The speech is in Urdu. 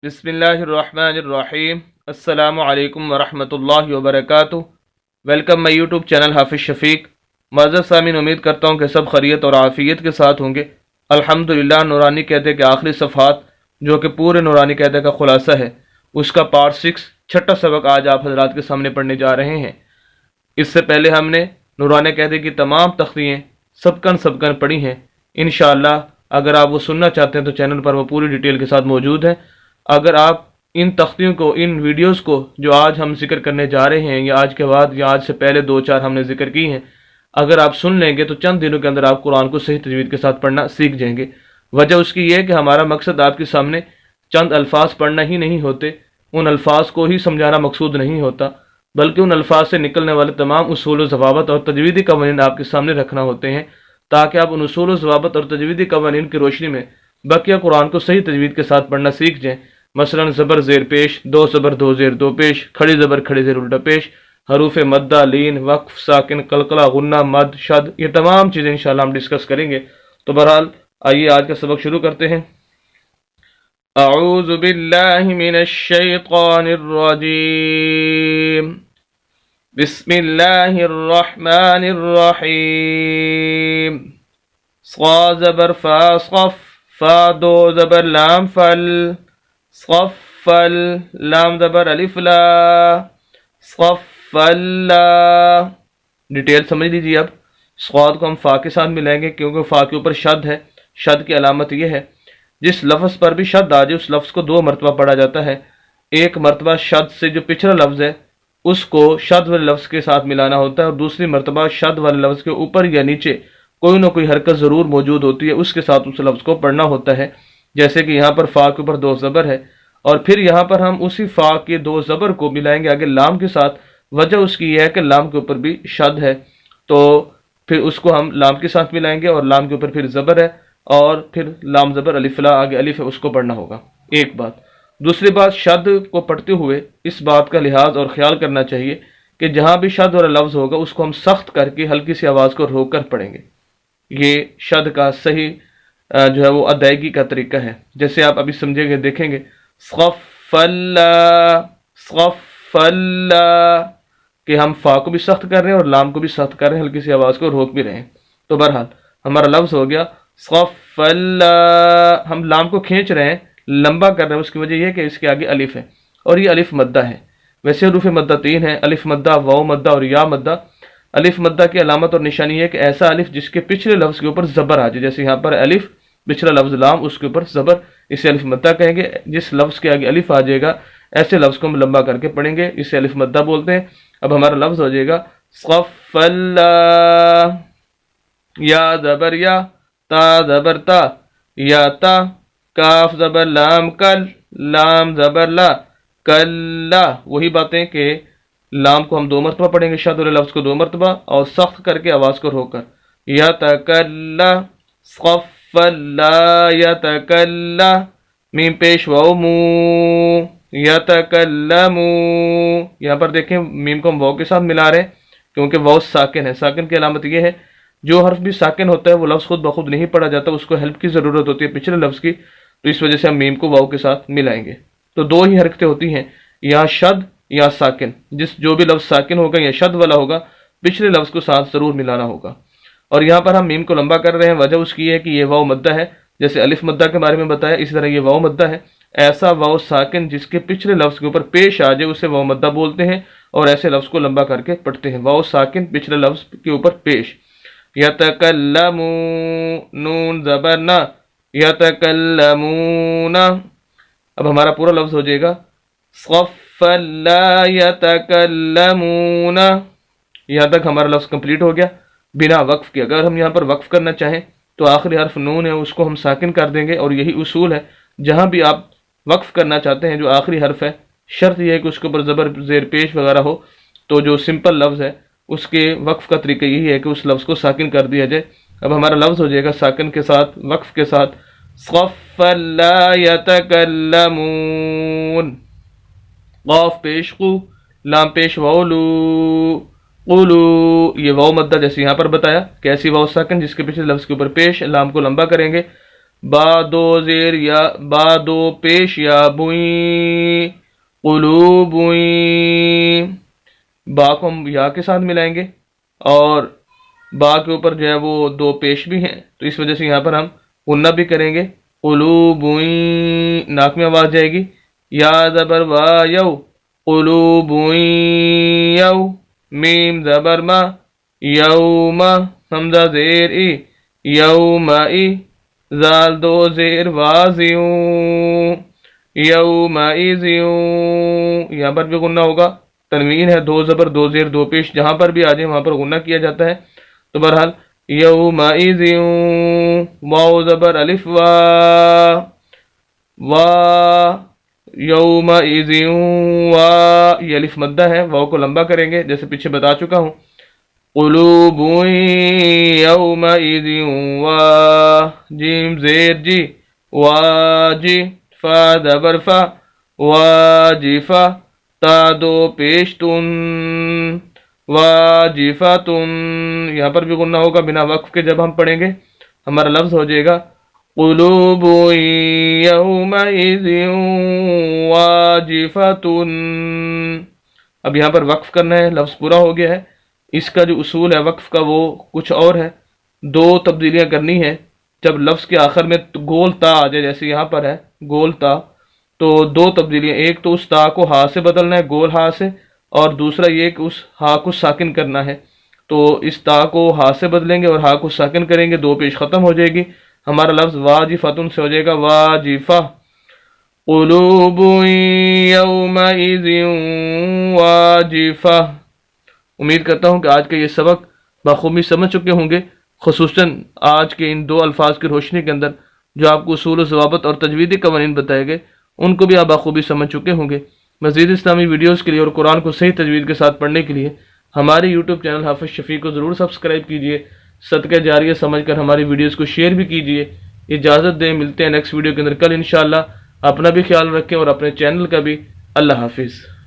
بسم اللہ الرحمن الرحیم السلام علیکم ورحمۃ اللہ وبرکاتہ۔ ویلکم مائی یوٹیوب چینل حافظ شفیق۔ معزز سامعین، امید کرتا ہوں کہ سب خیریت اور عافیت کے ساتھ ہوں گے۔ الحمدللہ، نورانی قاعدے کے آخری صفحات جو کہ پورے نورانی قاعدے کا خلاصہ ہے، اس کا پارٹ 6 چھٹا سبق آج آپ حضرات کے سامنے پڑھنے جا رہے ہیں۔ اس سے پہلے ہم نے نورانی قاعدے کی تمام تختییں سبکن پڑھی ہیں۔ انشاءاللہ اگر آپ وہ سننا چاہتے ہیں تو چینل پر وہ پوری ڈیٹیل کے ساتھ موجود ہیں۔ اگر آپ ان تختیوں کو، ان ویڈیوز کو جو آج ہم ذکر کرنے جا رہے ہیں، یا آج کے بعد یا آج سے پہلے 2-4 ہم نے ذکر کی ہیں، اگر آپ سن لیں گے تو چند دنوں کے اندر آپ قرآن کو صحیح تجوید کے ساتھ پڑھنا سیکھ جائیں گے۔ وجہ اس کی یہ ہے کہ ہمارا مقصد آپ کے سامنے چند الفاظ پڑھنا ہی نہیں ہوتے، ان الفاظ کو ہی سمجھانا مقصود نہیں ہوتا، بلکہ ان الفاظ سے نکلنے والے تمام اصول و ضوابط اور تجویدی قوانین آپ کے سامنے رکھنا ہوتے ہیں، تاکہ آپ ان اصول و ضوابط اور تجویدی قوانین کی روشنی میں بقیہ قرآن کو صحیح تجوید کے ساتھ پڑھنا سیکھ جائیں۔ مثلا زبر زیر پیش، دو زبر دو زیر دو پیش، کھڑی زبر کھڑی زیر الٹا پیش، حروف مدہ، لین، وقف، ساکن، قلقلہ، غنہ، مد، شد، یہ تمام چیزیں انشاءاللہ ہم ڈسکس کریں گے۔ تو بہرحال آئیے آج کا سبق شروع کرتے ہیں۔ اعوذ باللہ من الشیطان الرجیم، بسم اللہ الرحمن الرحیم۔ صا زبر فا صف، فا دو زبر لام فل، صفل، لام زبر الف لا، صفل۔ ڈیٹیل سمجھ لیجیے۔ اب صاد کو ہم فا کے ساتھ ملائیں گے کیونکہ فا کے اوپر شد ہے۔ شد کی علامت یہ ہے جس لفظ پر بھی شد آ جائے اس لفظ کو 2 مرتبہ پڑھا جاتا ہے۔ ایک مرتبہ شد سے جو پچھلا لفظ ہے اس کو شد والے لفظ کے ساتھ ملانا ہوتا ہے، اور دوسری مرتبہ شد والے لفظ کے اوپر یا نیچے کوئی نہ کوئی حرکت ضرور موجود ہوتی ہے، اس کے ساتھ اس لفظ کو پڑھنا ہوتا ہے۔ جیسے کہ یہاں پر فا کے اوپر 2 زبر ہے، اور پھر یہاں پر ہم اسی فا کے 2 زبر کو ملائیں گے آگے لام کے ساتھ۔ وجہ اس کی یہ ہے کہ لام کے اوپر بھی شد ہے، تو پھر اس کو ہم لام کے ساتھ ملائیں گے، اور لام کے اوپر پھر زبر ہے، اور پھر لام زبر الف لا، آگے الف ہے، اس کو پڑھنا ہوگا۔ ایک بات۔ دوسری بات، شد کو پڑھتے ہوئے اس بات کا لحاظ اور خیال کرنا چاہیے کہ جہاں بھی شد والا لفظ ہوگا اس کو ہم سخت کر کے ہلکی سی آواز کو روک کر پڑھیں گے۔ یہ شد کا صحیح جو ہے وہ ادائیگی کا طریقہ ہے، جیسے آپ ابھی سمجھیں گے، دیکھیں گے۔ صفل، صفل، کہ ہم فا کو بھی سخت کر رہے ہیں اور لام کو بھی سخت کر رہے ہیں، ہلکی سی آواز کو روک بھی رہے ہیں۔ تو بہرحال ہمارا لفظ ہو گیا صفل۔ ہم لام کو کھینچ رہے ہیں، لمبا کر رہے ہیں، اس کی وجہ یہ کہ اس کے آگے الف ہے، اور یہ الف مدہ ہے۔ ویسے حروف مدہ 3 ہیں، الف مدہ، واو مدہ اور یا مدہ۔ الف مدہ کی علامت اور نشانی یہ ہے کہ ایسا الف جس کے پچھلے لفظ کے اوپر زبر آ جائے، جیسے یہاں پر الف، پچھلا لفظ لام، اس کے اوپر زبر، اسے الف مدہ کہیں گے۔ جس لفظ کے آگے الف آ جائے گا ایسے لفظ کو ہم لمبا کر کے پڑھیں گے، اسے الف مدہ بولتے ہیں۔ اب ہمارا لفظ ہو جائے گا صفل، یا زبر یا، تا زبر تا، یا تا، کاف زبر لام کل، لام زبر لا، کلا۔ وہی باتیں کہ لام کو ہم 2 مرتبہ پڑھیں گے، شد والے لفظ کو 2 مرتبہ، اور سخت کر کے آواز کو روک کر۔ یا تکلا، صفلا، یا تکلا، میم پیش واو مو، یتکلمو۔ یہاں پر دیکھیں میم کو ہم واو کے ساتھ ملا رہے ہیں کیونکہ واو ساکن ہے۔ ساکن کی علامت یہ ہے جو حرف بھی ساکن ہوتا ہے وہ لفظ خود بخود نہیں پڑھا جاتا، اس کو ہیلپ کی ضرورت ہوتی ہے پچھلے لفظ کی، تو اس وجہ سے ہم میم کو واو کے ساتھ ملائیں گے۔ تو 2 ہی حرکتیں ہوتی ہیں، یا شد یا ساکن۔ جو بھی لفظ ساکن ہوگا یا شد والا ہوگا پچھلے لفظ کو ساتھ ضرور ملانا ہوگا۔ اور یہاں پر ہم میم کو لمبا کر رہے ہیں، وجہ اس کی ہے کہ یہ واو مدہ ہے، جیسے الف مدہ کے بارے میں بتایا اسی طرح یہ واو مدہ ہے۔ ایسا واو ساکن جس کے پچھلے لفظ کے اوپر پیش آ جائے اسے واو مدہ بولتے ہیں، اور ایسے لفظ کو لمبا کر کے پڑھتے ہیں۔ واو ساکن پچھلے لفظ کے اوپر پیش۔ یتکلمو، نون زبر نا، یتکلمون۔ اب ہمارا پورا لفظ ہو جائے گا صفلا یتکلمون۔ یہاں تک ہمارا لفظ کمپلیٹ ہو گیا بنا وقف کے۔ اگر ہم یہاں پر وقف کرنا چاہیں تو آخری حرف نون ہے اس کو ہم ساکن کر دیں گے، اور یہی اصول ہے جہاں بھی آپ وقف کرنا چاہتے ہیں جو آخری حرف ہے، شرط یہ ہے کہ اس کے اوپر زبر زیر پیش وغیرہ ہو، تو جو سمپل لفظ ہے اس کے وقف کا طریقہ یہی ہے کہ اس لفظ کو ساکن کر دیا جائے۔ اب ہمارا لفظ ہو جائے گا ساکن کے ساتھ، وقف کے ساتھ، صفلا یتکلمون۔ قاف پیش قو، لام پیش واولو، قولو۔ یہ واو مدہ جیسے یہاں پر بتایا کہ ایسی واو ساکن جس کے پچھلے لفظ کے اوپر پیش، لام کو لمبا کریں گے، با دو زیر یا با دو پیش یا بوئیں قلوبوئیں، با کو ہم یا کے ساتھ ملائیں گے اور با کے اوپر جو ہے وہ دو پیش بھی ہیں، تو اس وجہ سے یہاں پر ہم غنہ بھی کریں گے۔ قلوبوئیں، ناک میں آواز جائے گی۔ یا زبر وا یو قلوبوئیں یو، میم زبر ما یوم، حمزہ زیر ای یومئی، زال دو زیر وازیوں یومئذیوں، یہاں پر بھی غنہ ہوگا، تنوین ہے، دو زبر دو زیر دو پیش، جہاں پر بھی آ جائے وہاں پر غنہ کیا جاتا ہے۔ تو بہرحال یومئذیوں، واو زبر الف وا وا یومئذیوں وا، یہ الف مدہ ہے، واو کو لمبا کریں گے جیسے پیچھے بتا چکا ہوں۔ قلوب یومئذ وا، جیم زیر جی واجی، فا زبر فا واجفا، تا دو پیش تن واجفتن، یہاں پر بھی غنہ ہوگا بنا وقف کے، جب ہم پڑھیں گے ہمارا لفظ ہو جائے گا قلوب یومئذ واجفتن۔ اب یہاں پر وقف کرنا ہے، لفظ پورا ہو گیا ہے۔ اس کا جو اصول ہے وقف کا وہ کچھ اور ہے، دو تبدیلیاں کرنی ہے۔ جب لفظ کے آخر میں گول تا آ جائے، جیسے یہاں پر ہے گول تا، تو دو تبدیلیاں، ایک تو اس تا کو ہا سے بدلنا ہے، گول ہا سے، اور دوسرا یہ کہ اس ہا کو ساکن کرنا ہے۔ تو اس تا کو ہا سے بدلیں گے اور ہا کو ساکن کریں گے، دو پیش ختم ہو جائے گی، ہمارا لفظ واجفتن سے ہو جائے گا واجفہ۔ قلوب یومئذ واجفہ۔ امید کرتا ہوں کہ آج کا یہ سبق بخوبی سمجھ چکے ہوں گے، خصوصاً آج کے ان دو الفاظ کی روشنی کے اندر جو آپ کو اصول و ضوابط اور تجویدی قوانین بتائے گئے، ان کو بھی آپ بخوبی سمجھ چکے ہوں گے۔ مزید اسلامی ویڈیوز کے لیے اور قرآن کو صحیح تجوید کے ساتھ پڑھنے کے لیے ہمارے یوٹیوب چینل حافظ شفیق کو ضرور سبسکرائب کیجیے، صدقہ جاریہ سمجھ کر ہماری ویڈیوز کو شیئر بھی کیجیے۔ اجازت دیں، ملتے ہیں نیکسٹ ویڈیو کے اندر کل انشاءاللہ۔ اپنا بھی خیال رکھیں اور اپنے چینل کا بھی۔ اللہ حافظ۔